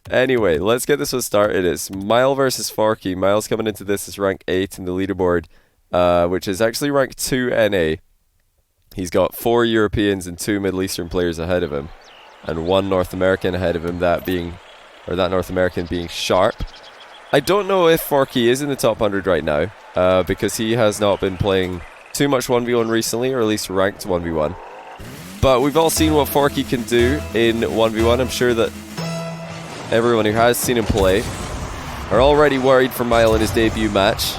Anyway, let's get this one started. It's Mile versus Forky. Mile's coming into this as rank 8 in the leaderboard, which is actually rank 2 NA. He's got 4 Europeans and 2 Middle Eastern players ahead of him, and 1 North American ahead of him, that North American being Sharp. I don't know if Forky is in the top 100 right now, because he has not been playing too much 1v1 recently, or at least ranked 1v1. But we've all seen what Forky can do in 1v1. I'm sure that everyone who has seen him play are already worried for Mile in his debut match.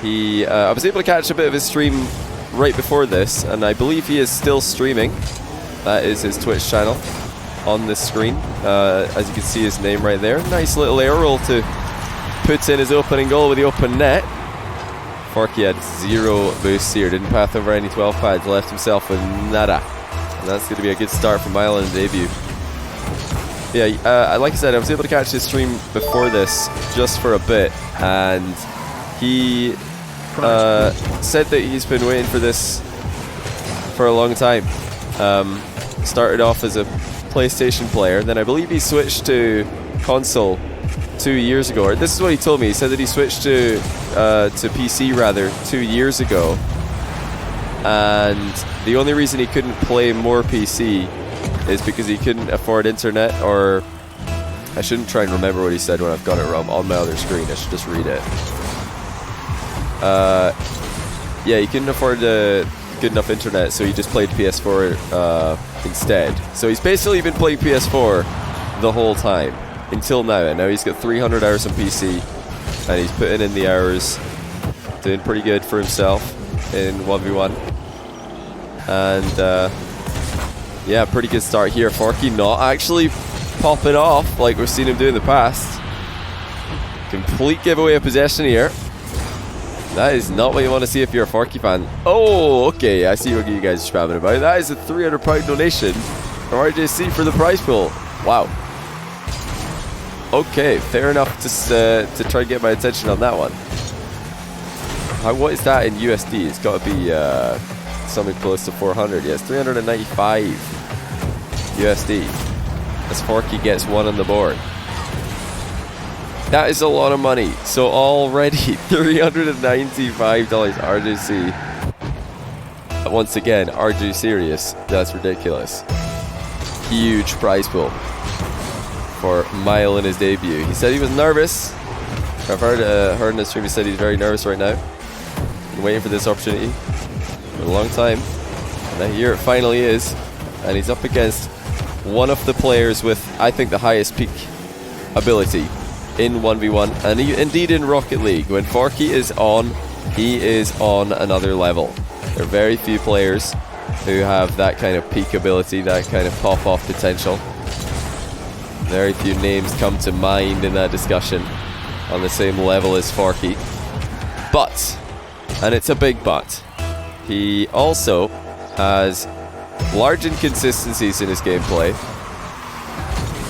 I was able to catch a bit of his stream right before this, and I believe he is still streaming. That is his Twitch channel on the screen. As you can see, his name right there. Nice little air roll to put in his opening goal with the open net. Forky had 0 boosts here, didn't path over any 12 pads, left himself with nada. And that's going to be a good start for Mile in the debut. Yeah, like I said, I was able to catch his stream before this just for a bit, and he said that he's been waiting for this for a long time. Started off as a PlayStation player, then I believe he switched to console 2 years ago. Or this is what he told me. He said that he switched to PC rather 2 years ago, and the only reason he couldn't play more PC is because he couldn't afford internet, or I shouldn't try and remember what he said when I've got it wrong on my other screen. I should just read it. Yeah, he couldn't afford good enough internet, so he just played PS4 instead. So he's basically been playing PS4 the whole time until now, and now he's got 300 hours on PC, and he's putting in the hours, doing pretty good for himself in 1v1. And yeah, pretty good start here. Forky not actually popping off like we've seen him do in the past. Complete giveaway of possession here. That is not what you want to see if you're a Forky fan. Oh, okay, I see what you guys are spamming about. That is a £300 donation from RJC for the prize pool. Wow. Okay, fair enough to try and get my attention on that one. What is that in USD? It's got to be something close to 400. Yeah, it's 395 USD. As Forky gets 1 on the board. That is a lot of money. So already $395 RJC. Once again, RJ serious. That's ridiculous. Huge prize pool for Mile in his debut. He said he was nervous. I've heard in the stream he said he's very nervous right now. Been waiting for this opportunity for a long time. And now here it finally is. And he's up against one of the players with, I think, the highest peak ability in 1v1, and indeed in Rocket League. When Forky is on, he is on another level. There are very few players who have that kind of peak ability, that kind of pop-off potential. Very few names come to mind in that discussion on the same level as Forky. But, and it's a big but, he also has large inconsistencies in his gameplay.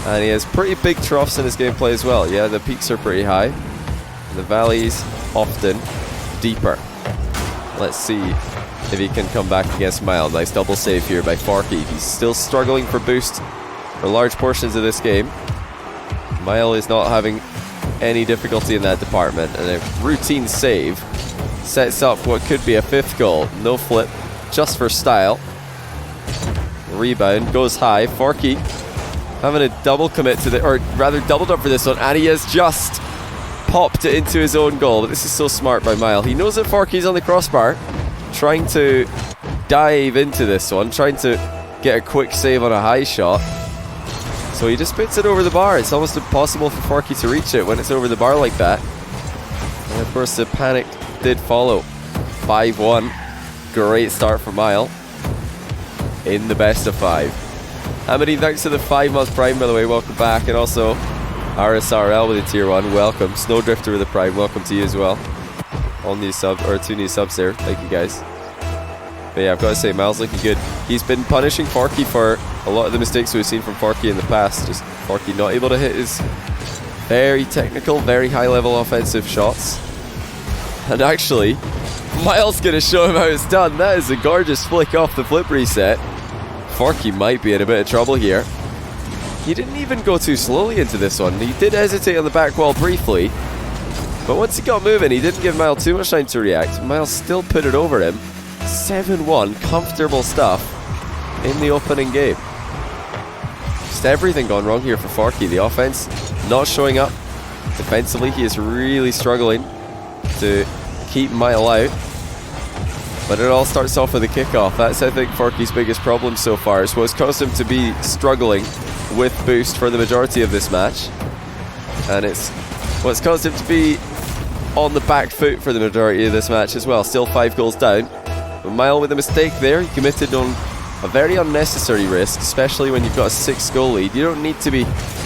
And he has pretty big troughs in his gameplay as well. Yeah, the peaks are pretty high. The valleys often deeper. Let's see if he can come back against Mile. Nice double save here by Forky. He's still struggling for boost for large portions of this game. Mile is not having any difficulty in that department. And a routine save sets up what could be a 5th goal. No flip, just for style. Rebound goes high. Forky having a double commit to or rather doubled up for this one, and he has just popped it into his own goal. But this is so smart by Mile. He knows that Forky's on the crossbar, trying to dive into this one, trying to get a quick save on a high shot. So he just puts it over the bar. It's almost impossible for Forky to reach it when it's over the bar like that. And of course the panic did follow. 5-1. Great start for Mile in the best of 5. Amity, thanks to the 5-month Prime, by the way, welcome back. And also RSRL with a tier 1, welcome. Snowdrifter with a Prime, welcome to you as well. All new sub, or 2 new subs there, thank you guys. But yeah, I've got to say, Mile's looking good. He's been punishing Forky for a lot of the mistakes we've seen from Forky in the past. Just Forky not able to hit his very technical, very high level offensive shots. And actually, Mile's going to show him how it's done. That is a gorgeous flick off the flip reset. Forky might be in a bit of trouble here. he didn't even go too slowly into this one. He did hesitate on the back wall briefly, but once he got moving, he didn't give Mile too much time to react. Mile still put it over him. 7-1, comfortable stuff in the opening game. Just everything gone wrong here for Forky. The offense not showing up. Defensively, he is really struggling to keep Mile out. But it all starts off with a kickoff. That's, I think, Forky's biggest problem so far. It's what's caused him to be struggling with boost for the majority of this match. And it's what's caused him to be on the back foot for the majority of this match as well. Still 5 goals down. But Mile with a mistake there. He committed on a very unnecessary risk, especially when you've got a 6-goal lead. You don't need to be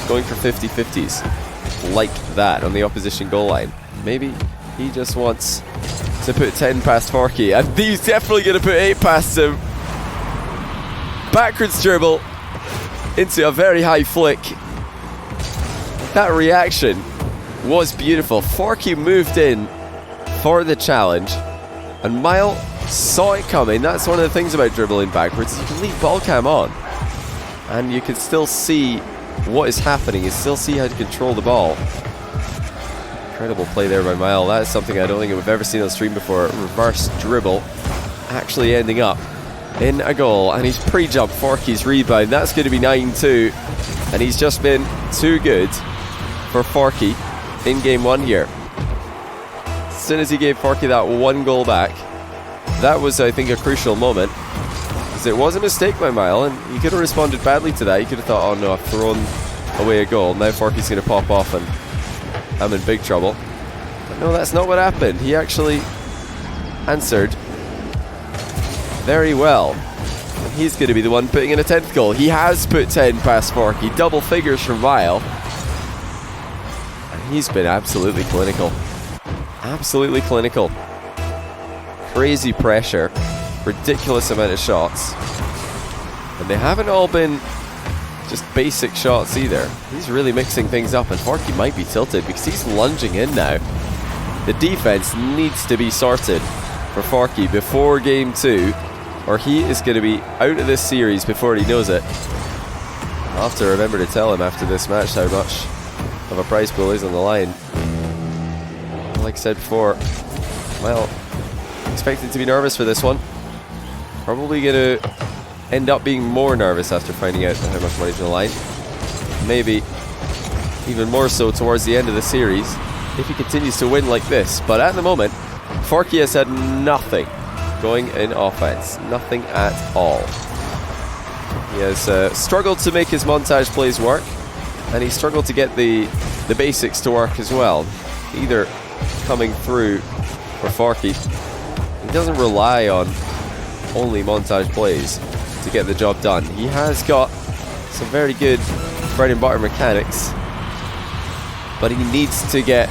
going for 50-50s like that on the opposition goal line. Maybe he just wants to put 10 past Forky, and he's definitely going to put 8 past him. Backwards dribble into a very high flick. That reaction was beautiful. Forky moved in for the challenge, and Mile saw it coming. That's one of the things about dribbling backwards. You can leave ball cam on, and you can still see what is happening. You still see how to control the ball. Incredible play there by Mile. That is something I don't think we've ever seen on stream before. Reverse dribble, actually ending up in a goal, and he's pre-jumped Forky's rebound. That's going to be 9-2, and he's just been too good for Forky in game 1 here. As soon as he gave Forky that 1 goal back, that was, I think, a crucial moment, because it was a mistake by Mile, and he could have responded badly to that. He could have thought, oh no, I've thrown away a goal. Now Forky's going to pop off and I'm in big trouble. But no, that's not what happened. He actually answered very well. And he's going to be the one putting in a 10th goal. He has put 10 past Forky. Double figures from Mile. And he's been absolutely clinical. Absolutely clinical. Crazy pressure. Ridiculous amount of shots. And they haven't all been just basic shots either. He's really mixing things up, and Forky might be tilted because he's lunging in now. The defense needs to be sorted for Forky before game 2, or he is going to be out of this series before he knows it. I'll have to remember to tell him after this match how much of a prize pool is on the line. Like I said before, well, expected to be nervous for this one. Probably going to end up being more nervous after finding out how much money's on the line. Maybe even more so towards the end of the series if he continues to win like this. But at the moment, Forky has had nothing going in offense. Nothing at all. He has struggled to make his montage plays work, and he struggled to get the basics to work as well. Either coming through for Forky. He doesn't rely on only montage plays to get the job done. He has got some very good bread and butter mechanics, but he needs to get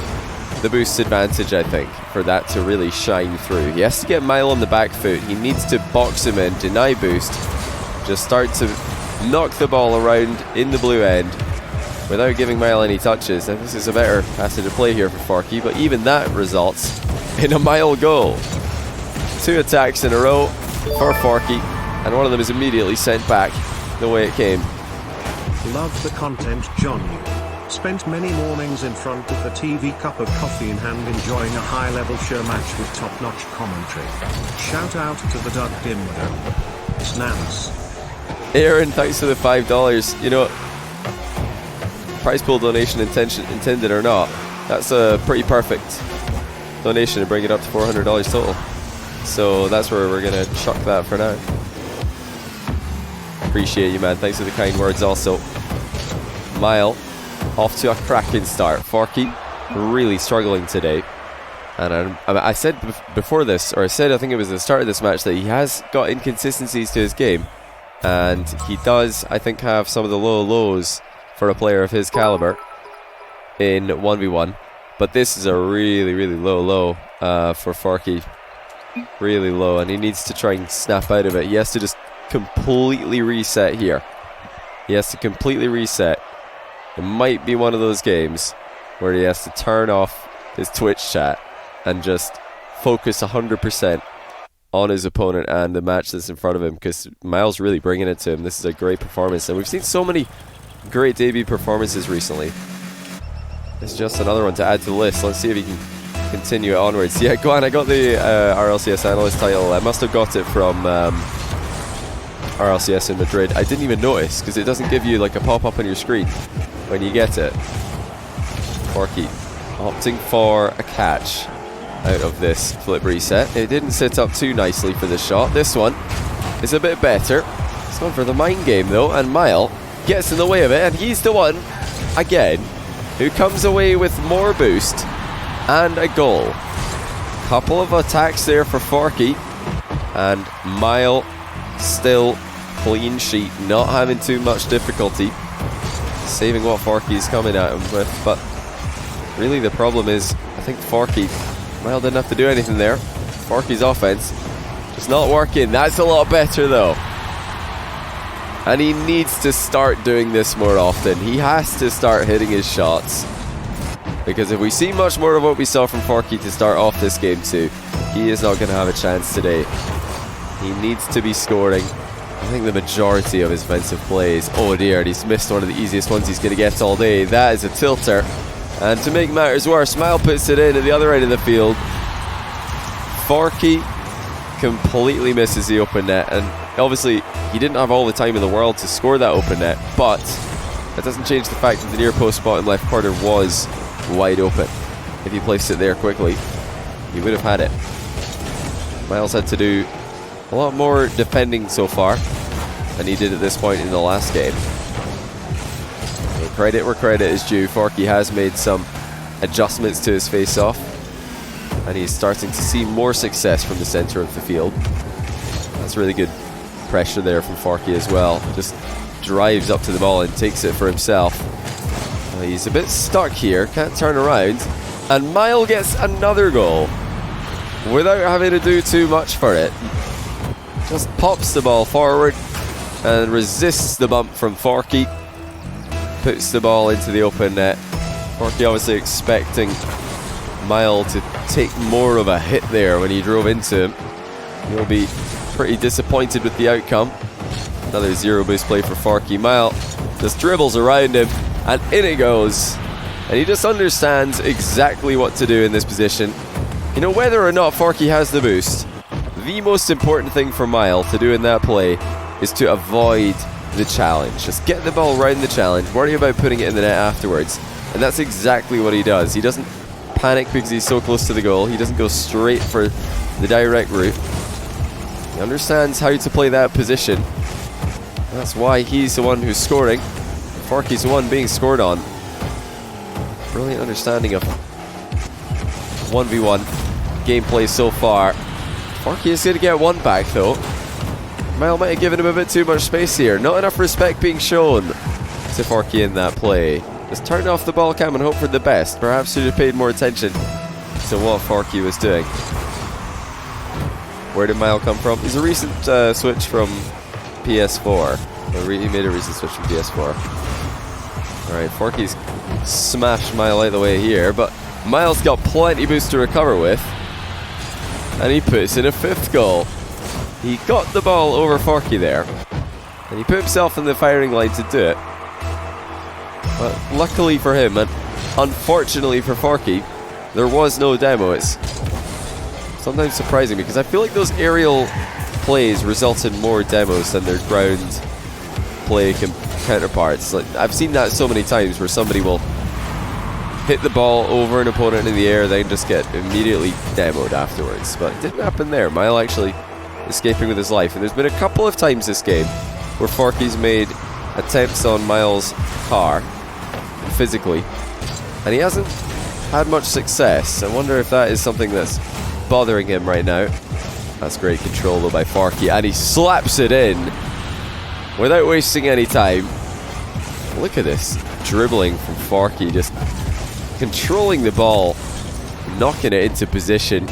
the boost advantage, I think, for that to really shine through. He has to get Mile on the back foot. He needs to box him in, deny boost, just start to knock the ball around in the blue end without giving Mile any touches. And this is a better passage to play here for Forky, but even that results in a Mile goal. 2 attacks in a row for Forky, and one of them is immediately sent back the way it came. Love the content, Johnny. Spent many mornings in front of the TV, cup of coffee in hand, enjoying a high-level show match with top-notch commentary. Shout out to the Doug Dimwado. Snaps. Aaron, thanks for the $5. You know, prize pool donation intended or not, that's a pretty perfect donation to bring it up to $400 total. So that's where we're going to chuck that for now. Appreciate you, man. Thanks for the kind words also. Mile off to a cracking start. Forky really struggling today. And I said before this, or I said I think it was the start of this match, that he has got inconsistencies to his game. And he does, I think, have some of the low lows for a player of his caliber in 1v1. But this is a really, really low for Forky. Really low, and he needs to try and snap out of it. He has to just completely reset here. He has to completely reset. It might be one of those games where he has to turn off his Twitch chat and just focus 100% on his opponent and the match that's in front of him, because Mile's really bringing it to him. This is a great performance, and we've seen so many great debut performances recently. It's just another one to add to the list. Let's see if he can continue it onwards. Yeah, go on. I got the RLCS analyst title. I must have got it from RLCS in Madrid. I didn't even notice because it doesn't give you like a pop-up on your screen when you get it. Forky opting for a catch out of this flip reset. It didn't sit up too nicely for the shot. This one is a bit better. It's gone for the mind game though, and Mile gets in the way of it, and he's the one, again, who comes away with more boost and a goal. Couple of attacks there for Forky, and Mile still clean sheet, not having too much difficulty saving what Forky's coming at him with. But really the problem is, I think Forky, Mile didn't have to do anything there. Forky's offense just not working. That's a lot better though, and he needs to start doing this more often. He has to start hitting his shots, because if we see much more of what we saw from Forky to start off this game too, he is not going to have a chance today. He needs to be scoring. I think the majority of his offensive plays. Oh dear, and he's missed one of the easiest ones he's going to get all day. That is a tilter. And to make matters worse, Mile puts it in at the other end of the field. Forky completely misses the open net, and obviously he didn't have all the time in the world to score that open net, but that doesn't change the fact that the near post spot in left corner was wide open. If he placed it there quickly, he would have had it. Miles had to do a lot more defending so far than he did at this point in the last game. Credit where credit is due. Forky has made some adjustments to his face-off, and he's starting to see more success from the center of the field. That's really good pressure there from Forky as well. Just drives up to the ball and takes it for himself. He's a bit stuck here, can't turn around, and Mile gets another goal without having to do too much for it. Just pops the ball forward and resists the bump from Forky. Puts the ball into the open net. Forky obviously expecting Mile to take more of a hit there when he drove into him. He'll be pretty disappointed with the outcome. Another zero boost play for Forky. Mile just dribbles around him, and in it goes. And he just understands exactly what to do in this position. You know, whether or not Forky has the boost, the most important thing for Mile to do in that play is to avoid the challenge. Just get the ball around the challenge, worry about putting it in the net afterwards. And that's exactly what he does. He doesn't panic because he's so close to the goal. He doesn't go straight for the direct route. He understands how to play that position. That's why he's the one who's scoring. Forky's the one being scored on. Brilliant understanding of 1v1 gameplay so far. Forky is going to get one back though. Mile might have given him a bit too much space here. Not enough respect being shown to Forky in that play. Just turn off the ball cam and hope for the best. Perhaps should have paid more attention to what Forky was doing. Where did Mile come from? He's a recent switch from PS4. He made a recent switch from PS4. Alright, Forky's smashed Mile out of the way here, but Mile's got plenty boost to recover with. And he puts in a fifth goal. He got the ball over Forky there, and he put himself in the firing line to do it. But luckily for him, and unfortunately for Forky, there was no demo. It's sometimes surprising because I feel like those aerial plays result in more demos than their ground play counterparts. Like, I've seen that so many times where somebody will hit the ball over an opponent in the air, then just get immediately demoed afterwards. But it didn't happen there. Mile actually escaping with his life. And there's been a couple of times this game where Forky's made attempts on Mile's car physically, and he hasn't had much success. I wonder if that is something that's bothering him right now. That's great control though by Forky, and he slaps it in without wasting any time. Look at this dribbling from Forky, just controlling the ball, knocking it into position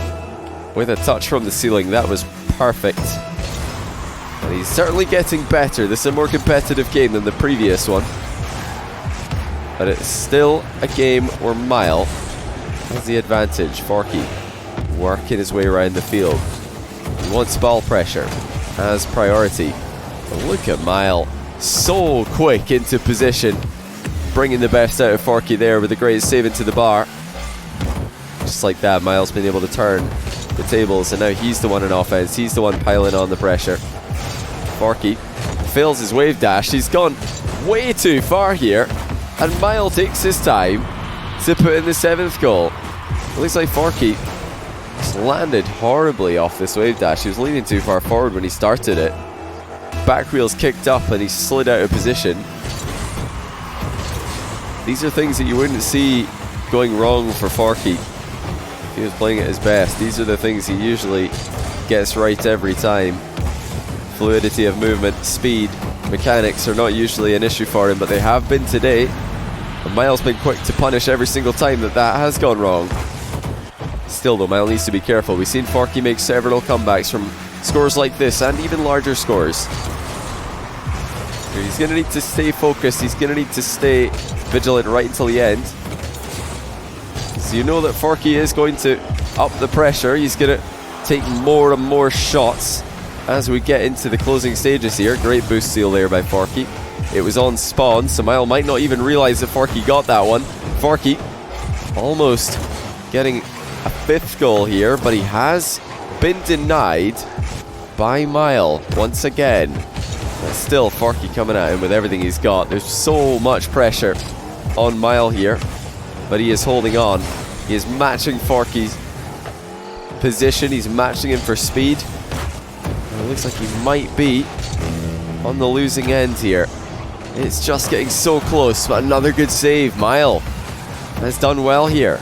with a touch from the ceiling. That was perfect. And he's certainly getting better. This is a more competitive game than the previous one, but it's still a game where Mile has the advantage. Forky working his way around the field. He wants ball pressure as priority. But look at Mile so quick into position, bringing the best out of Forky there with a great save into the bar. Just like that, Miles been able to turn the tables, and now he's the one in offense. He's the one piling on the pressure. Forky fails his wave dash. He's gone way too far here, and Mile takes his time to put in the 7th goal. It looks like Forky just landed horribly off this wave dash. He was leaning too far forward when he started it. Back wheels kicked up and he slid out of position. These are things that you wouldn't see going wrong for Forky if he was playing at his best. These are the things he usually gets right every time. Fluidity of movement, speed, mechanics are not usually an issue for him, but they have been today. And Miles been quick to punish every single time that has gone wrong. Still though, Miles needs to be careful. We've seen Forky make several comebacks from scores like this and even larger scores. He's going to need to stay focused. He's going to need to stay vigilant right until the end. So you know that Forky is going to up the pressure. He's going to take more and more shots as we get into the closing stages here. Great boost steal there by Forky. It was on spawn, so Mile might not even realize that Forky got that one. Forky almost getting a 5th goal here, but he has been denied by Mile once again. But still, Forky coming at him with everything he's got. There's so much pressure on Mile here, but he is holding on. He is matching Forky's position. He's matching him for speed. And it looks like he might be on the losing end here. It's just getting so close, but another good save. Mile has done well here.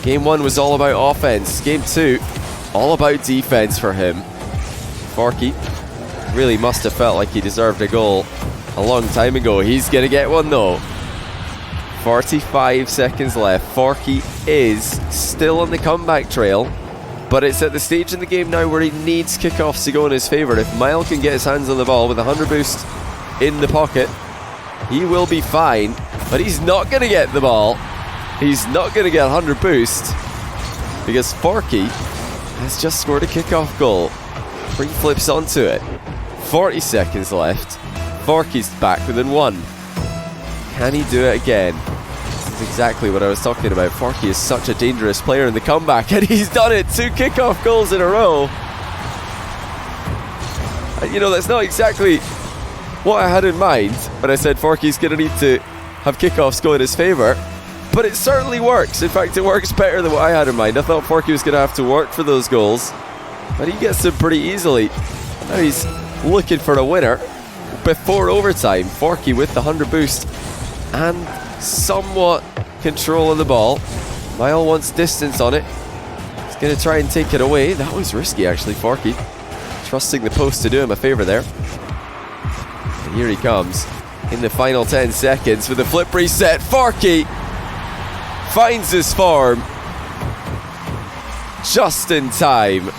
Game 1 was all about offense. Game 2, all about defense for him. Forky really must have felt like he deserved a goal a long time ago. He's going to get one though. 45 seconds left. Forky is still on the comeback trail, but it's at the stage in the game now where he needs kickoffs to go in his favour. If Mile can get his hands on the ball with a 100 boost in the pocket, he will be fine, but he's not going to get the ball. He's not going to get 100 boost because Forky has just scored a kickoff goal. He flips onto it. 40 seconds left. Forky's back within 1. Can he do it again? This is exactly what I was talking about. Forky is such a dangerous player in the comeback, and he's done it. 2 kickoff goals in a row. And you know, that's not exactly what I had in mind when I said Forky's going to need to have kickoffs go in his favour, but it certainly works. In fact, it works better than what I had in mind. I thought Forky was going to have to work for those goals, but he gets them pretty easily. Now he's looking for a winner before overtime. Forky with the 100 boost and somewhat control of the ball. Mile wants distance on it. He's going to try and take it away. That was risky actually, Forky. Trusting the post to do him a favour there. And here he comes in the final 10 seconds with a flip reset. Forky finds his form just in time.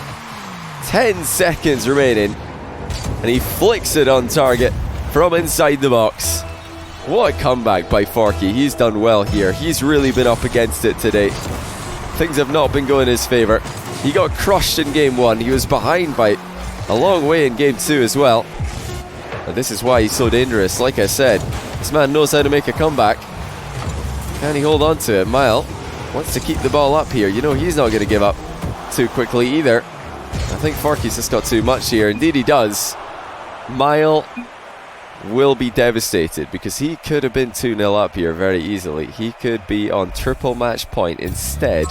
10 seconds remaining, and he flicks it on target from inside the box. What a comeback by Forky. He's done well here. He's really been up against it today. Things have not been going his favour. He got crushed in game 1. He was behind by a long way in game 2 as well. And this is why he's so dangerous. Like I said, this man knows how to make a comeback. Can he hold on to it? Mile wants to keep the ball up here. You know he's not going to give up too quickly either. I think Forky's just got too much here. Indeed he does. Mile will be devastated because he could have been 2-0 up here very easily. He could be on triple match point. Instead,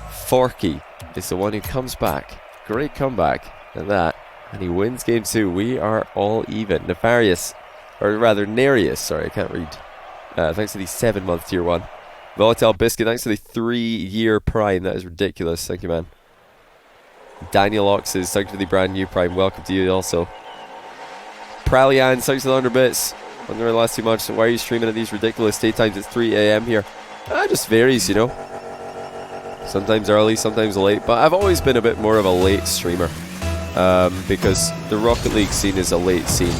Forky is the one who comes back. Great comeback at that. And he wins game 2. We are all even. Nefarious, or rather Narius, sorry, I can't read. Thanks to the 7-month tier 1. Volatile Biscuit, thanks to the 3-year prime. That is ridiculous. Thank you, man. Daniel Oxes, thanks for the brand new prime. Welcome to you also. Pralian, thanks for the 100 bits. I'm not going to last too much. Why are you streaming at these ridiculous daytimes? It's 3 a.m. here. It just varies, you know. Sometimes early, sometimes late. But I've always been a bit more of a late streamer. Because the Rocket League scene is a late scene.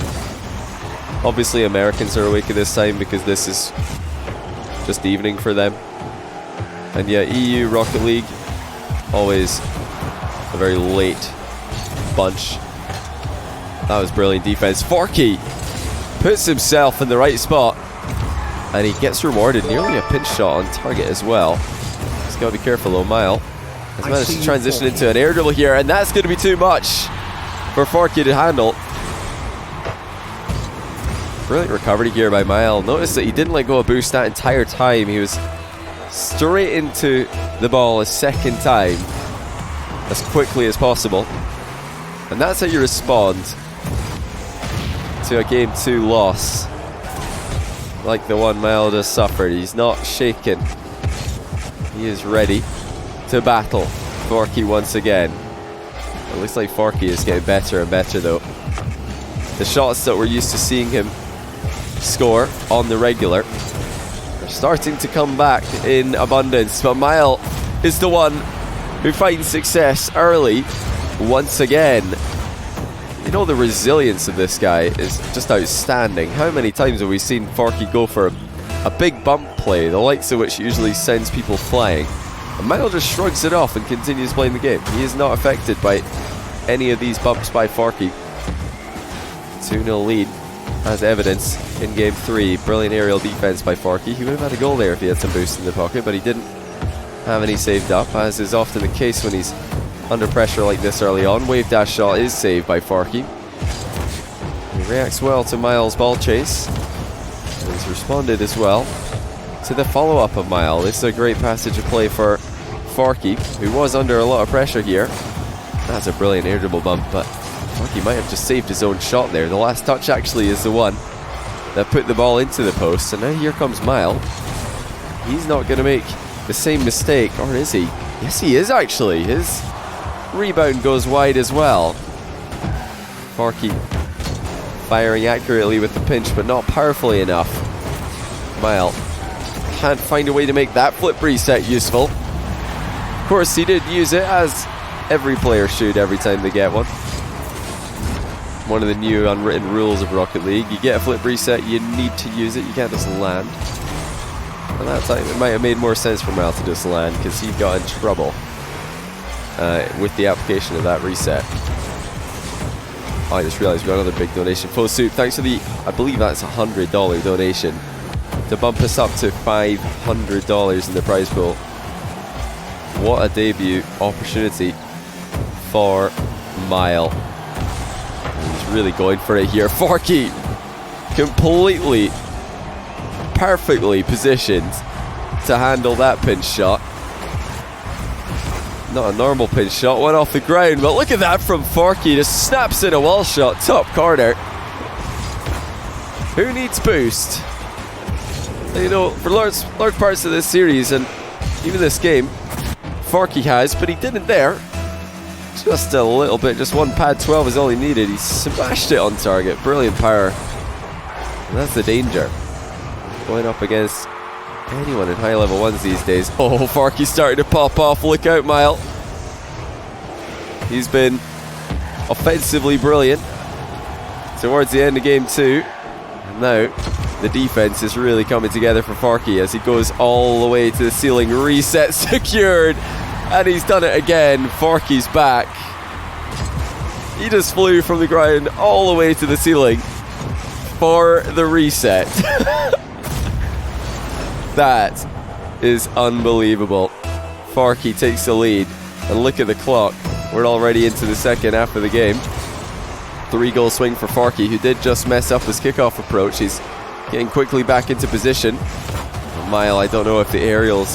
Obviously Americans are awake at this time because this is just evening for them. And yeah, EU, Rocket League, always a very late bunch. That was brilliant defense. Forky puts himself in the right spot, and he gets rewarded. Nearly a pinch shot on target as well. He's got to be careful though. Mile has managed to transition into an air dribble here, and that's going to be too much for Forky to handle. Brilliant recovery here by Mile. Notice that he didn't let go of boost that entire time. He was straight into the ball a second time as quickly as possible. And that's how you respond to a Game 2 loss like the one Mile just suffered. He's not shaken. He is ready to battle Forky once again. It looks like Forky is getting better and better though. The shots that we're used to seeing him score on the regular are starting to come back in abundance, but Mile is the one who finds success early once again. You know, the resilience of this guy is just outstanding. How many times have we seen Forky go for a big bump play, the likes of which usually sends people flying, and Mile just shrugs it off and continues playing the game. He is not affected by any of these bumps by Forky. 2-0 lead as evidence in Game 3. Brilliant aerial defense by Forky. He would have had a goal there if he had some boost in the pocket, but he didn't have any saved up, as is often the case when he's under pressure like this early on. Wave dash shot is saved by Forky. He reacts well to Mile's ball chase. And he's responded as well to the follow-up of Mile. This is a great passage of play for Forky, who was under a lot of pressure here. That's a brilliant air dribble bump, but Forky might have just saved his own shot there. The last touch actually is the one that put the ball into the post, and now here comes Mile. He's not going to make the same mistake, or is he? Yes, he is actually. His rebound goes wide as well. Forky firing accurately with the pinch, but not powerfully enough. Mile can't find a way to make that flip reset useful. Of course, he did use it, as every player should every time they get one. One of the new unwritten rules of Rocket League. You get a flip reset, you need to use it, you can't just land. And that time it might have made more sense for Mile to just land, because he got in trouble with the application of that reset. Oh, I just realized we got another big donation. Full Soup, thanks for the, I believe that's a $100 donation to bump us up to $500 in the prize pool. What a debut opportunity for Mile. He's really going for it here. Forky completely, perfectly positioned to handle that pinch shot. Not a normal pinch shot, went off the ground, but look at that from Forky. Just snaps in a wall shot, top corner. Who needs boost? You know, for large parts of this series and even this game, Forky has, but he didn't there. Just a little bit, just one pad 12 is all he needed. He smashed it on target. Brilliant power. And that's the danger. Going up against anyone in high level ones these days. Oh, Forky's starting to pop off. Look out, Mile. He's been offensively brilliant towards the end of Game 2. And now the defense is really coming together for Forky as he goes all the way to the ceiling. Reset secured. And he's done it again. Forky's back. He just flew from the ground all the way to the ceiling for the reset. That is unbelievable. Forky takes the lead. And look at the clock. We're already into the second half of the game. 3-goal swing for Forky, who did just mess up his kickoff approach. He's getting quickly back into position. Mile, I don't know if the aerial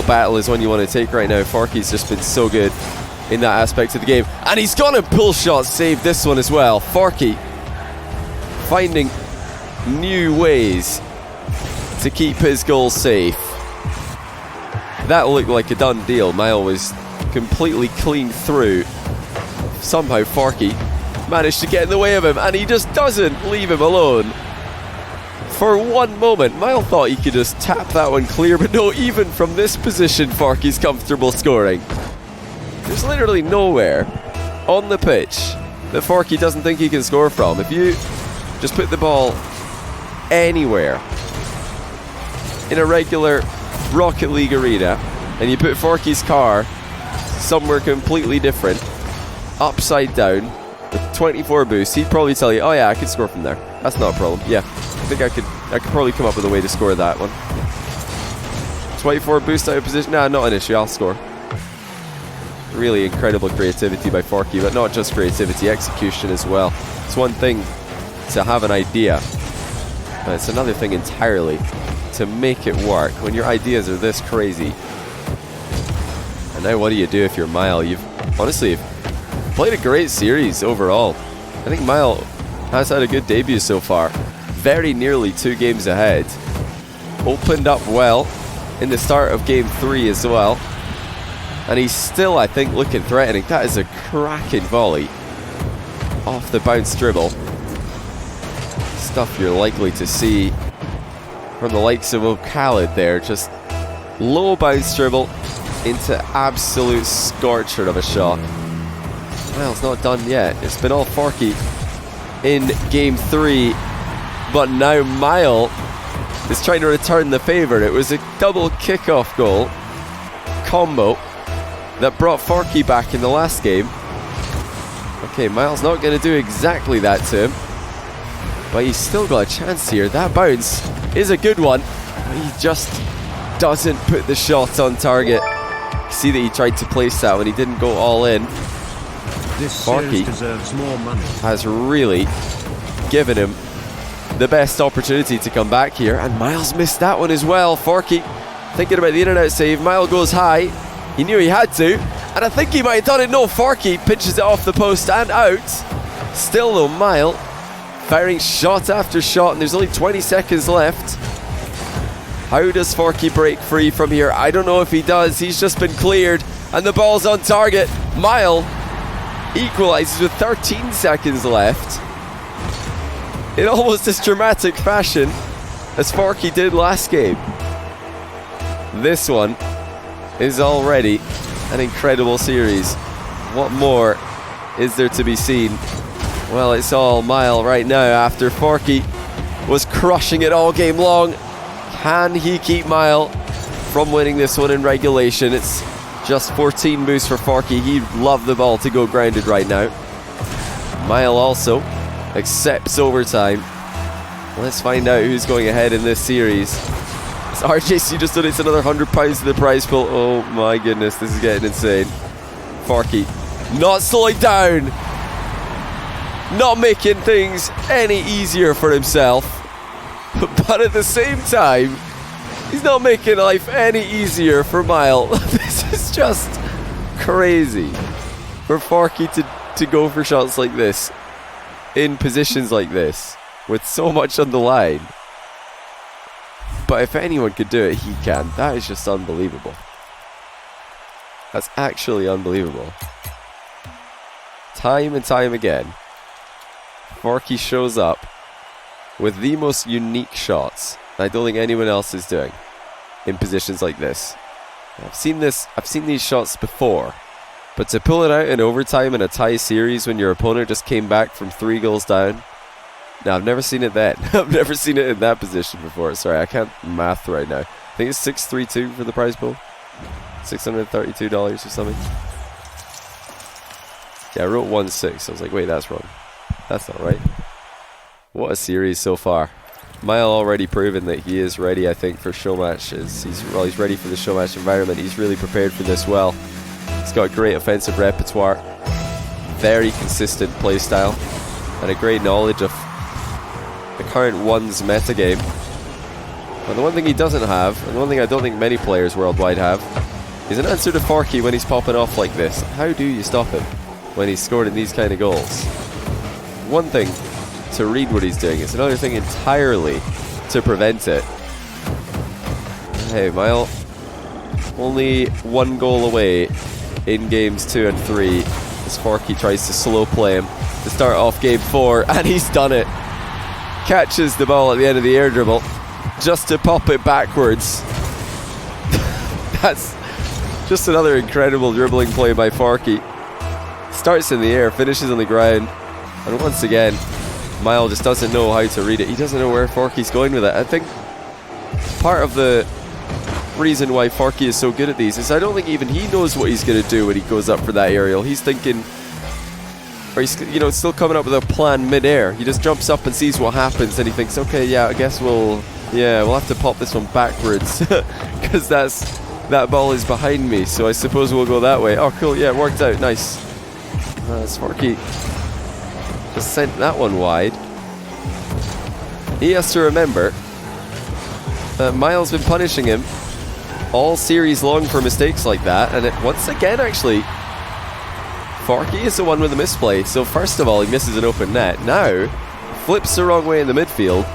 battle is one you want to take right now. Forky's just been so good in that aspect of the game. And he's gone and pull shot saved this one as well. Forky finding new ways to keep his goal safe. That looked like a done deal. Mile was completely clean through. Somehow Forky managed to get in the way of him, and he just doesn't leave him alone. For one moment, Mile thought he could just tap that one clear, but no, even from this position, Forky's comfortable scoring. There's literally nowhere on the pitch that Forky doesn't think he can score from. If you just put the ball anywhere in a regular Rocket League arena, and you put Forky's car somewhere completely different, upside down, with 24 boost, he'd probably tell you, oh yeah, I could score from there. That's not a problem. Yeah, I think I could probably come up with a way to score that one. 24 boost out of position. Nah, not an issue. I'll score. Really incredible creativity by Forky, but not just creativity, execution as well. It's one thing to have an idea, but it's another thing entirely to make it work when your ideas are this crazy. And now what do you do if you're Mile? You've honestly played a great series overall. I think Mile has had a good debut so far. Very nearly 2 games ahead. Opened up well in the start of game 3 as well. And he's still, I think, looking threatening. That is a cracking volley. Off the bounce dribble. Stuff you're likely to see from the likes of Khaled there. Just low bounce dribble into absolute scorcher of a shot. Well, it's not done yet. It's been all Forky in game 3. But now Mile is trying to return the favour. It was a double kickoff goal combo that brought Forky back in the last game. Okay, Mile's not going to do exactly that to him, but he's still got a chance here. That bounce is a good one, but he just doesn't put the shot on target. You see that he tried to place that when he didn't go all in. This Forky deserves more money. has really given him the best opportunity to come back here, and Miles missed that one as well. Forky thinking about the in and out save. Mile goes high. He knew he had to, and I think he might have done it. No, Forky pinches it off the post and out. Still though, Mile firing shot after shot, and there's only 20 seconds left. How does Forky break free from here? I don't know if he does. He's just been cleared, and the ball's on target. Mile equalizes with 13 seconds left in almost as dramatic fashion as Forky did last game. This one is already an incredible series. What more is there to be seen? Well, it's all Mile right now after Forky was crushing it all game long. Can he keep Mile from winning this one in regulation? It's just 14 boosts for Forky. He'd love the ball to go grounded right now. Mile also accepts overtime. Let's find out who's going ahead in this series. RJC just donates another £100 to the prize pool. Oh my goodness, this is getting insane. Forky not slowing down, not making things any easier for himself, but at the same time, he's not making life any easier for Mile. This is just crazy for Forky to go for shots like this in positions like this with so much on the line. But if anyone could do it, he can. That is just unbelievable. That's actually unbelievable. Time and time again, Forky shows up with the most unique shots I don't think anyone else is doing in positions like this. I've seen these shots before, but to pull it out in overtime in a tie series when your opponent just came back from 3 goals down, no, I've never seen it then. I've never seen it in that position before. Sorry, I can't math right now. I think it's 632 for the prize pool. $632 or something. Yeah, I wrote 1-6. I was like, wait, that's wrong. That's not right. What a series so far. Mile already proven that he is ready, I think, for show matches. He's ready for the show match environment. He's really prepared for this well. He's got great offensive repertoire, very consistent play style, and a great knowledge of the current one's metagame. And the one thing he doesn't have, and the one thing I don't think many players worldwide have, is an answer to Forky when he's popping off like this. How do you stop him when he's scoring these kind of goals? One thing to read what he's doing, it's another thing entirely to prevent it. Hey, Mile, only 1 goal away in games 2 and 3 as Forky tries to slow play him to start off game 4, and he's done it. Catches the ball at the end of the air dribble just to pop it backwards. That's just another incredible dribbling play by Forky. Starts in the air, finishes on the ground, and once again, Mile just doesn't know how to read it. He doesn't know where Forky's going with it. I think part of the reason why Forky is so good at these is I don't think even he knows what he's going to do when he goes up for that aerial. He's thinking, or he's, you know, still coming up with a plan mid-air. He just jumps up and sees what happens, and he thinks, okay, yeah, I guess we'll have to pop this one backwards because that ball is behind me, so I suppose we'll go that way. Oh, cool, yeah, it worked out, nice. Forky just sent that one wide. He has to remember that Miles been punishing him all series long for mistakes like that, and once again, actually, Forky is the one with the misplay. So first of all, he misses an open net. Now, flips the wrong way in the midfield.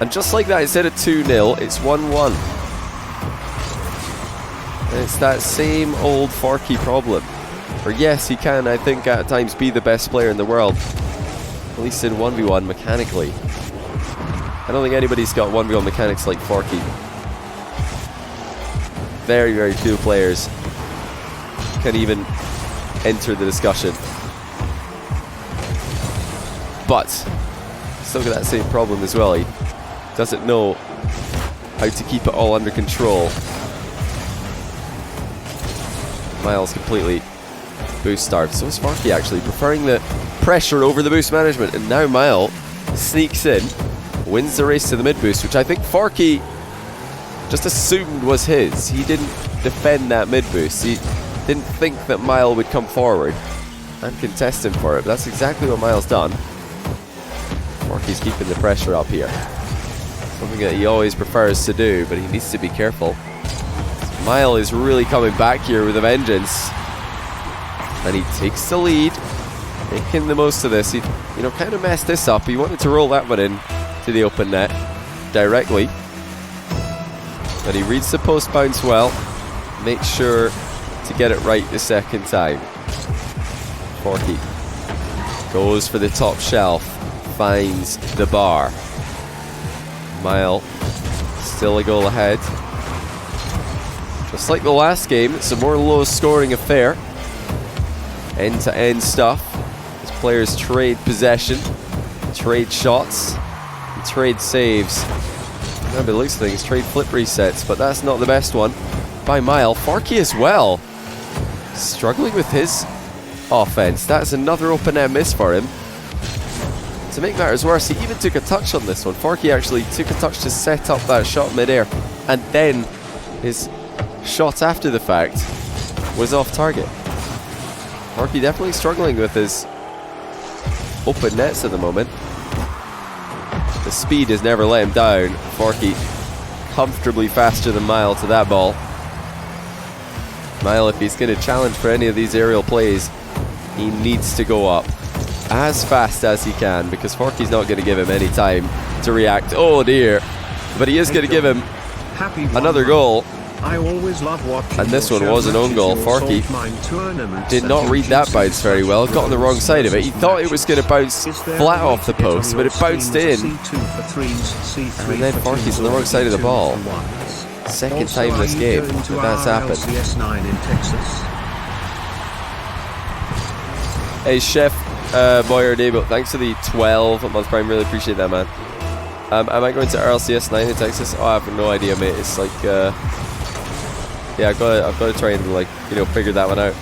And just like that, instead of 2-0, it's 1-1. And it's that same old Forky problem. Or yes, he can, I think, at times be the best player in the world. At least in 1v1 mechanically. I don't think anybody's got 1v1 mechanics like Forky. Very, very few players can even enter the discussion. But still got that same problem as well. He doesn't know how to keep it all under control. Miles completely boost starved. So is Forky, actually, preferring the pressure over the boost management. And now Miles sneaks in, wins the race to the mid boost, which I think Forky just assumed was his. He didn't defend that mid boost. He didn't think that Miles would come forward and contest him for it. But that's exactly what Miles done. Forky's keeping the pressure up here. Something that he always prefers to do, but he needs to be careful. Miles is really coming back here with a vengeance. And he takes the lead, making the most of this. He, you know, kind of messed this up. He wanted to roll that one in to the open net directly. But he reads the post bounce well. Makes sure to get it right the second time. Forky goes for the top shelf, finds the bar. Miles still a goal ahead. Just like the last game, it's a more low scoring affair. End to end stuff as players trade possession, trade shots, and trade saves. Now, by the looks of things, trade flip resets, but that's not the best one by Miles. Forky as well, struggling with his offense. That's another open net miss for him. To make matters worse, he even took a touch on this one. Forky actually took a touch to set up that shot mid-air, and then his shot after the fact was off target. Forky definitely struggling with his open nets at the moment. The speed has never let him down. Forky comfortably faster than Miles to that ball. Miles, if he's going to challenge for any of these aerial plays, he needs to go up as fast as he can, because Forky's not going to give him any time to react. Oh dear. But he is going to give him another goal. I always love watching, and this one was an own goal. Forky did not read that bounce very well. Got on the wrong side of it. He thought it was going to bounce flat off the post, but it bounced in. And then Forky's on the wrong side of the ball. Second time this game that's happened. Hey, Chef Boyer Debo, thanks for the 12-month prime. Really appreciate that, man. Am I going to RLCS 9 in Texas? Oh, I have no idea, mate. It's like, yeah, I've got to try and, like, you know, figure that one out.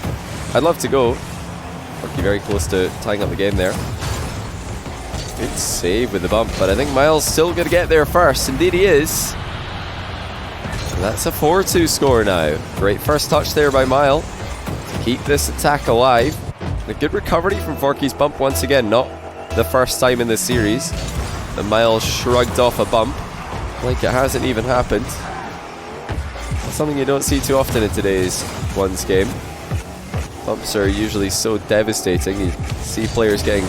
I'd love to go. Forky very close to tying up the game there. Good save with the bump, but I think Miles still going to get there first. Indeed he is. And that's a 4-2 score now. Great first touch there by Miles to keep this attack alive. A good recovery from Forky's bump once again. Not the first time in this series. And Miles shrugged off a bump like it hasn't even happened. That's something you don't see too often in today's ones game. Bumps are usually so devastating. You see players getting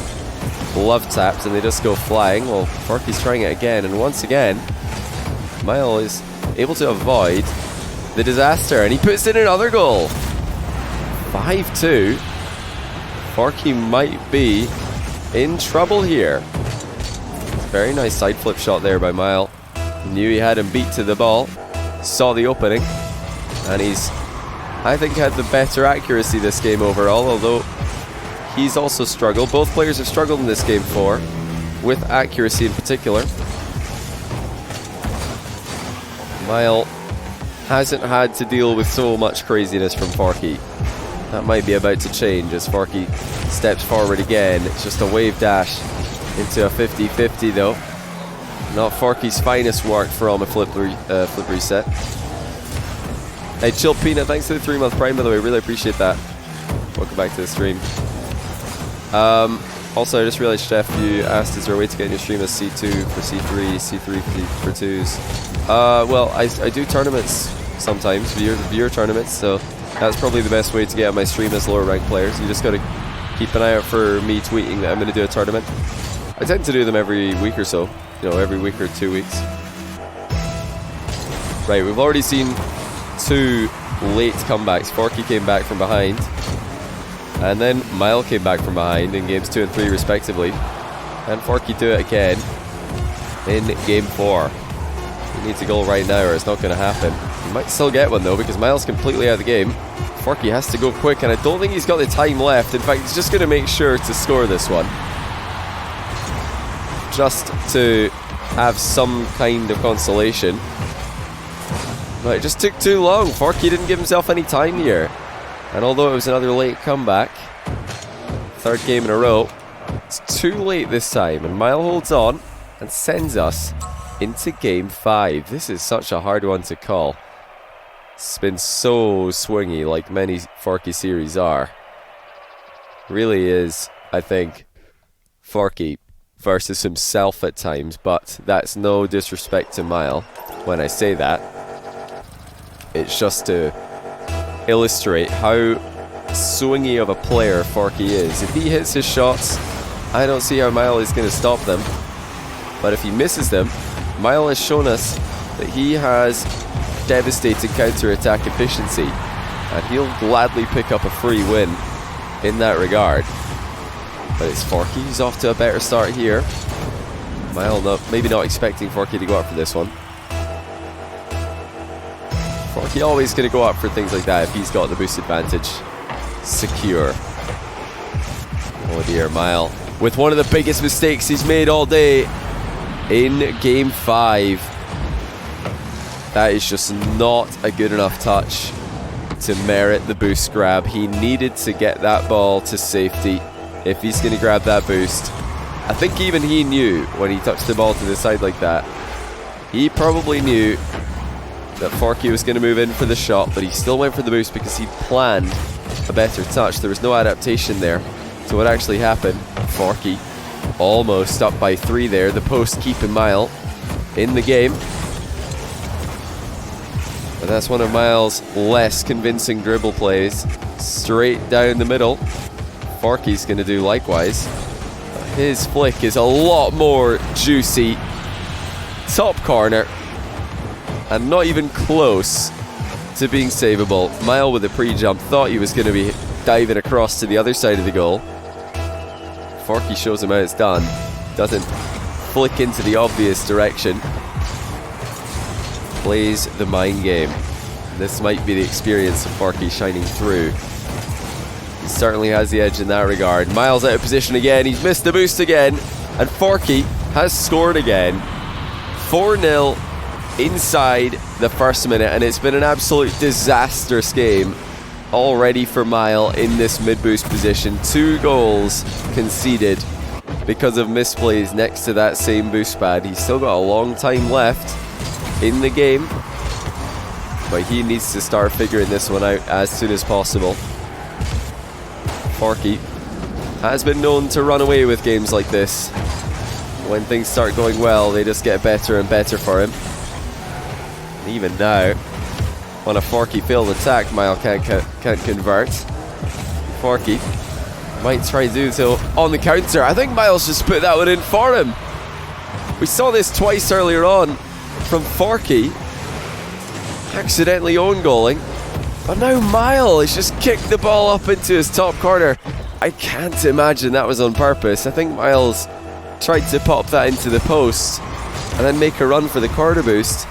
glove tapped and they just go flying. Well, Forky's trying it again, and once again, Miles is able to avoid the disaster, and he puts in another goal. 5-2. Forky might be in trouble here. Very nice side flip shot there by Miles. Knew he had him beat to the ball. Saw the opening. And he's, I think, had the better accuracy this game overall, although he's also struggled. Both players have struggled in this game 4, with accuracy in particular. Miles hasn't had to deal with so much craziness from Forky. That might be about to change as Forky steps forward again. It's just a wave dash into a 50-50 though. Not Forky's finest work for all my flip reset. Hey, Chill Peanut, thanks for the 3-month Prime, by the way. Really appreciate that. Welcome back to the stream. Also, I just realized, Chef, you asked, is there a way to get in your stream as C2 for C3, C3 for 2s? Well, I do tournaments sometimes, viewer tournaments, so that's probably the best way to get on my stream as lower ranked players. You just gotta keep an eye out for me tweeting that I'm gonna do a tournament. I tend to do them every week or so, you know, every week or 2 weeks. Right, we've already seen 2 late comebacks. Forky came back from behind, and then Mile came back from behind in games 2 and 3 respectively. And Forky do it again in game 4. He needs a goal right now or it's not going to happen. He might still get one though because Mile's completely out of the game. Forky has to go quick and I don't think he's got the time left. In fact, he's just going to make sure to score this one, just to have some kind of consolation. But it just took too long. Forky didn't give himself any time here. And although it was another late comeback, 3rd game in a row, it's too late this time. And Mile holds on and sends us into game 5. This is such a hard one to call. It's been so swingy, like many Forky series are. Really is, I think, Forky versus himself at times, but that's no disrespect to Mile when I say that. It's just to illustrate how swingy of a player Forky is. If he hits his shots, I don't see how Mile is going to stop them. But if he misses them, Mile has shown us that he has devastating counter-attack efficiency, and he'll gladly pick up a free win in that regard. But it's Forky who's off to a better start here. Mile maybe not expecting Forky to go up for this one. Forky always going to go up for things like that if he's got the boost advantage secure. Oh dear, Mile with one of the biggest mistakes he's made all day in game 5. That is just not a good enough touch to merit the boost grab. He needed to get that ball to safety if he's going to grab that boost. I think even he knew when he touched the ball to the side like that. He probably knew that Forky was going to move in for the shot, but he still went for the boost because he planned a better touch. There was no adaptation there to what actually happened. Forky almost up by 3 there. The post keeping Mile in the game. But that's one of Mile's less convincing dribble plays. Straight down the middle. Forky's going to do likewise. His flick is a lot more juicy. Top corner. And not even close to being savable. Mile with a pre-jump thought he was going to be diving across to the other side of the goal. Forky shows him how it's done. Doesn't flick into the obvious direction. Plays the mind game. This might be the experience of Forky shining through. He certainly has the edge in that regard. Mile's out of position again. He's missed the boost again. And Forky has scored again. 4-0 inside the first minute. And it's been an absolute disastrous game already for Mile in this mid-boost position. 2 goals conceded because of misplays next to that same boost pad. He's still got a long time left in the game, but he needs to start figuring this one out as soon as possible. Forky has been known to run away with games like this. When things start going well, they just get better and better for him. And even now, on a Forky failed attack, Mile can't convert. Forky might try to do so on the counter. I think Miles just put that one in for him. We saw this twice earlier on from Forky, accidentally own goaling, but now Mile has just kicked the ball up into his top corner. I can't imagine that was on purpose. I think Miles tried to pop that into the post and then make a run for the corner boost.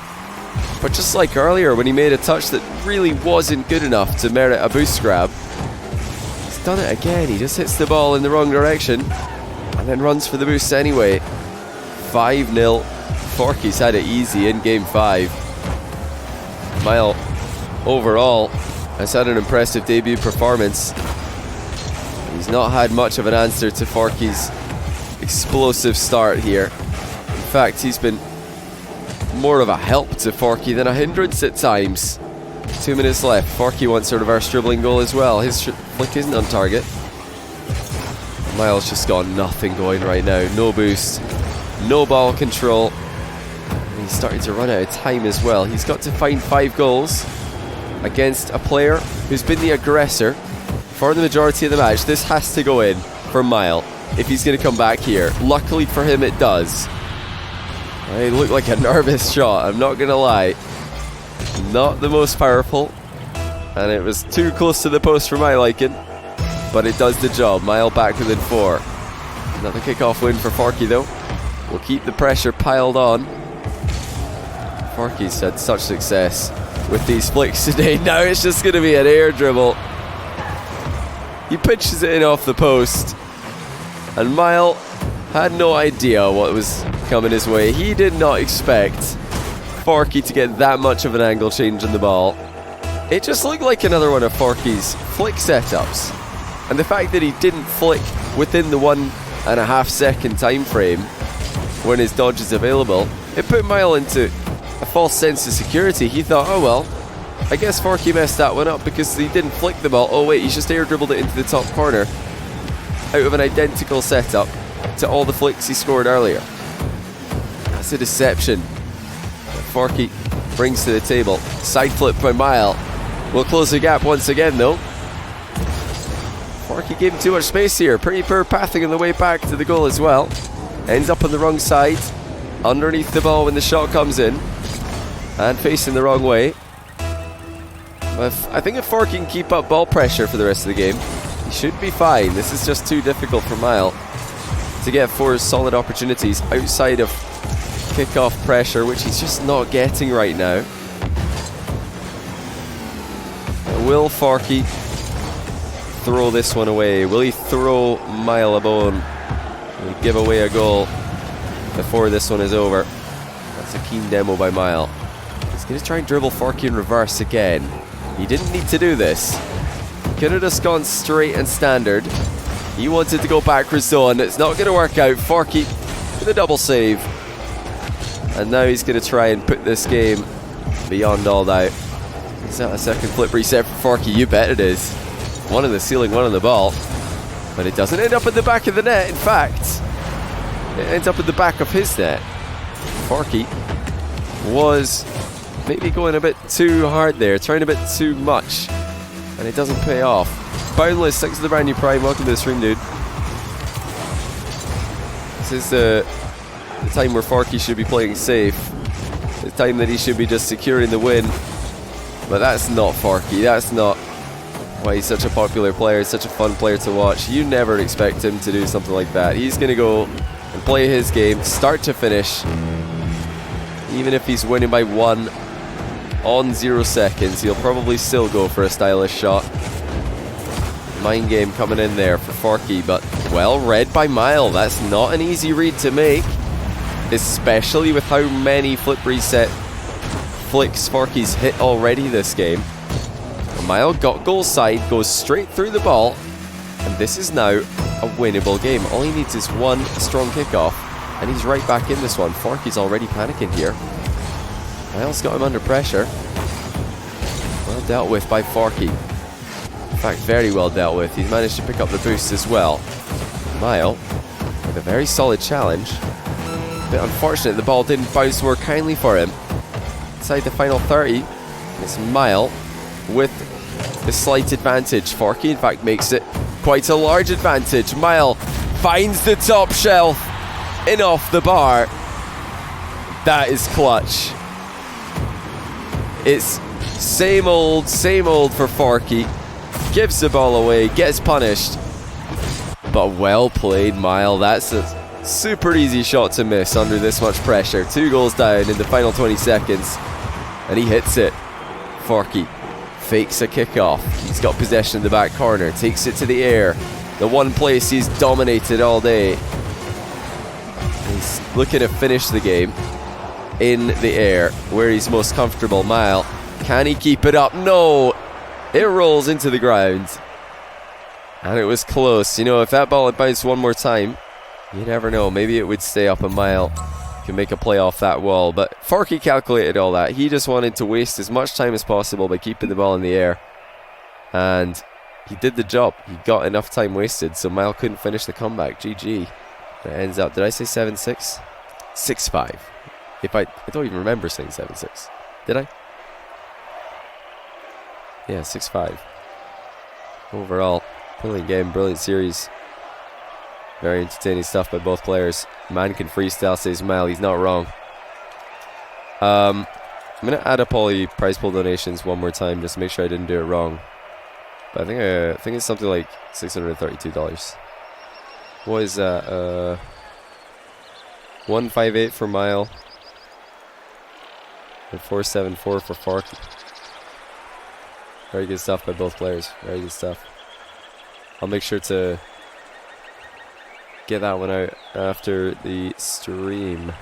But just like earlier when he made a touch that really wasn't good enough to merit a boost grab, he's done it again. He just hits the ball in the wrong direction and then runs for the boost anyway. 5-0. Forky's had it easy in game 5. Mile overall has had an impressive debut performance. He's not had much of an answer to Forky's explosive start here. In fact, he's been more of a help to Forky than a hindrance at times. 2 minutes left. Forky wants a reverse dribbling goal as well. His flick isn't on target. Miles just got nothing going right now. No boost, no ball control. And he's starting to run out of time as well. He's got to find 5 goals against a player who's been the aggressor for the majority of the match. This has to go in for Mile if he's going to come back here. Luckily for him, it does. It looked like a nervous shot, I'm not going to lie. Not the most powerful, and it was too close to the post for my liking, but it does the job. Mile back within 4. Another kickoff win for Forky though. We'll keep the pressure piled on. Forky's had such success with these flicks today. Now it's just going to be an air dribble. He pitches it in off the post, and Mile had no idea what was coming his way. He did not expect Forky to get that much of an angle change on the ball. It just looked like another one of Forky's flick setups, and the fact that he didn't flick within the 1.5 second time frame when his dodge is available, it put Mile into a false sense of security. He thought, oh well, I guess Forky messed that one up because he didn't flick the ball. Oh wait, he just air dribbled it into the top corner out of an identical setup to all the flicks he scored earlier. That's a deception that Forky brings to the table. Side flip by Mile will close the gap once again though. Forky gave him too much space here. Pretty poor pathing on the way back to the goal as well. Ends up on the wrong side, underneath the ball when the shot comes in, and facing the wrong way. I think if Forky can keep up ball pressure for the rest of the game, he should be fine. This is just too difficult for Mile to get 4 solid opportunities outside of kickoff pressure, which he's just not getting right now. Will Forky throw this one away? Will he throw Mile a bone? Will he give away a goal before this one is over? That's a keen demo by Mile. He's going to try and dribble Forky in reverse again. He didn't need to do this. Could have just gone straight and standard. He wanted to go backwards zone. It's not going to work out. Forky with a double save. And now he's going to try and put this game beyond all doubt. Is that a second flip reset for Forky? You bet it is. One on the ceiling, one on the ball. But it doesn't end up at the back of the net. In fact, it ends up at the back of his net. Forky was maybe going a bit too hard there, trying a bit too much, and it doesn't pay off. Boundless, thanks to the brand new Prime. Welcome to the stream, dude. This is the time where Forky should be playing safe. The time that he should be just securing the win. But that's not Forky. That's not why he's such a popular player, such a fun player to watch. You never expect him to do something like that. He's going to go and play his game, start to finish. Even if he's winning by 1 on 0 seconds, he'll probably still go for a stylish shot. Mind game coming in there for Forky, but well read by Mile. That's not an easy read to make, especially with how many flip reset flicks Forky's hit already this game. Mile got goal side, goes straight through the ball, and this is now a winnable game. All he needs is 1 strong kickoff, and he's right back in this one. Forky's already panicking here. Miles got him under pressure. Well dealt with by Forky. In fact, very well dealt with. He's managed to pick up the boost as well. Mile with a very solid challenge. A bit unfortunate the ball didn't bounce more kindly for him. Inside the final 30, it's Mile with the slight advantage. Forky, in fact, makes it quite a large advantage. Mile finds the top shelf in off the bar. That is clutch. It's same old for Forky. Gives the ball away, gets punished. But well played, Mile. That's a super easy shot to miss under this much pressure. 2 goals down in the final 20 seconds. And he hits it. Forky fakes a kickoff. He's got possession in the back corner. Takes it to the air. The one place he's dominated all day. He's looking to finish the game in the air, where he's most comfortable. Mile, can he keep it up? No! It rolls into the ground. And it was close. You know, if that ball had bounced one more time, you never know. Maybe it would stay up a mile. Can make a play off that wall. But Forky calculated all that. He just wanted to waste as much time as possible by keeping the ball in the air. And he did the job. He got enough time wasted, so Mile couldn't finish the comeback. GG. It ends up, did I say 7-6? 6-5. I don't even remember saying 7-6. Did I? Yeah, 6-5. Overall, brilliant game, brilliant series. Very entertaining stuff by both players. Man can freestyle, says Mile. He's not wrong. I'm going to add up all the prize pool donations one more time just to make sure I didn't do it wrong. But I think it's something like $632. What is that? 158 for Mile. And 474 for Forky. Very good stuff by both players. Very good stuff. I'll make sure to get that one out after the stream.